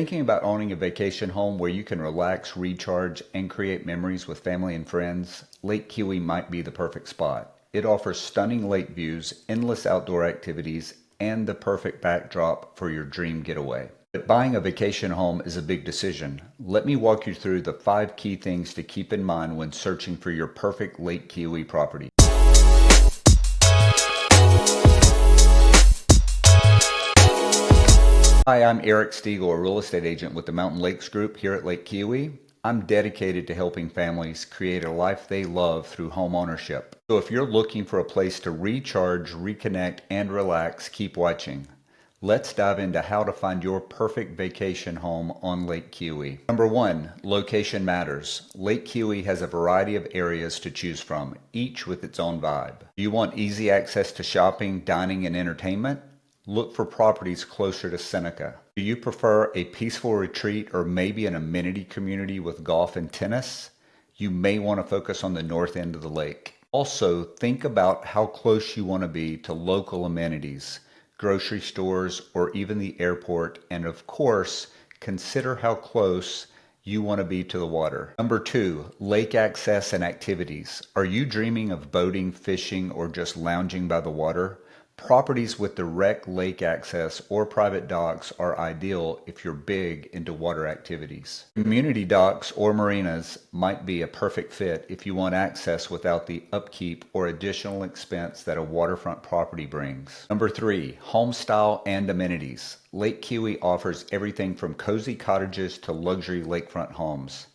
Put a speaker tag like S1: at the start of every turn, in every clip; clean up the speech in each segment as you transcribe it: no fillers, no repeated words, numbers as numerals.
S1: Thinking about owning a vacation home where you can relax, recharge, and create memories with family and friends, Lake Keowee might be the perfect spot. It offers stunning lake views, endless outdoor activities, and the perfect backdrop for your dream getaway. But buying a vacation home is a big decision. Let me walk you through the 5 key things to keep in mind when searching for your perfect Lake Keowee property. Hi, I'm Eric Stegall, a real estate agent with the Mountain Lakes Group here at Lake Keowee. I'm dedicated to helping families create a life they love through home ownership. So if you're looking for a place to recharge, reconnect, and relax, keep watching. Let's dive into how to find your perfect vacation home on Lake Keowee. Number 1, location matters. Lake Keowee has a variety of areas to choose from, each with its own vibe. Do you want easy access to shopping, dining, and entertainment? Look for properties closer to Seneca. Do you prefer a peaceful retreat or maybe an amenity community with golf and tennis? You may want to focus on the north end of the lake. Also, think about how close you want to be to local amenities, grocery stores, or even the airport, and of course, consider how close you want to be to the water. Number 2, lake access and activities. Are you dreaming of boating, fishing, or just lounging by the water? Properties with direct lake access or private docks are ideal if you're big into water activities. Community docks or marinas might be a perfect fit if you want access without the upkeep or additional expense that a waterfront property brings. Number 3, home style and amenities. Lake Keowee offers everything from cozy cottages to luxury lakefront homes.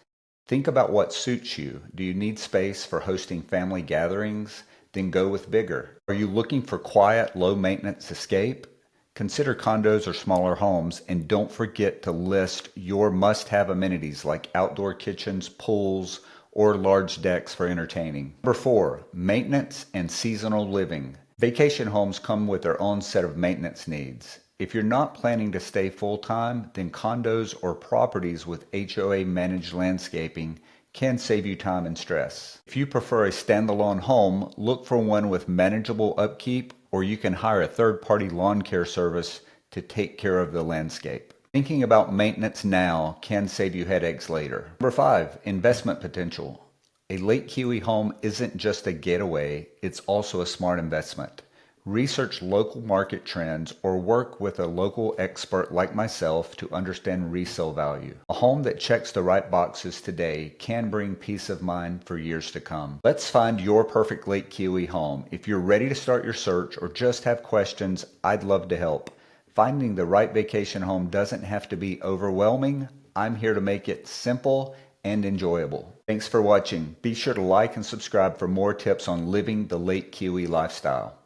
S1: Think about what suits you. Do you need space for hosting family gatherings? Then go with bigger. Are you looking for quiet, low-maintenance escape? Consider condos or smaller homes, and don't forget to list your must-have amenities like outdoor kitchens, pools, or large decks for entertaining. Number 4, maintenance and seasonal living. Vacation homes come with their own set of maintenance needs. If you're not planning to stay full-time, then condos or properties with HOA-managed landscaping can save you time and stress. If you prefer a standalone home, look for one with manageable upkeep, or you can hire a third-party lawn care service to take care of the landscape. Thinking about maintenance now can save you headaches later. Number 5, investment potential. A Lake Keowee home isn't just a getaway, it's also a smart investment. Research local market trends or work with a local expert like myself to understand resale value. A home that checks the right boxes today can bring peace of mind for years to come. Let's find your perfect Lake Keowee home. If you're ready to start your search or just have questions, I'd love to help. Finding the right vacation home doesn't have to be overwhelming. I'm here to make it simple and enjoyable. Thanks for watching. Be sure to like and subscribe for more tips on living the Lake Keowee lifestyle.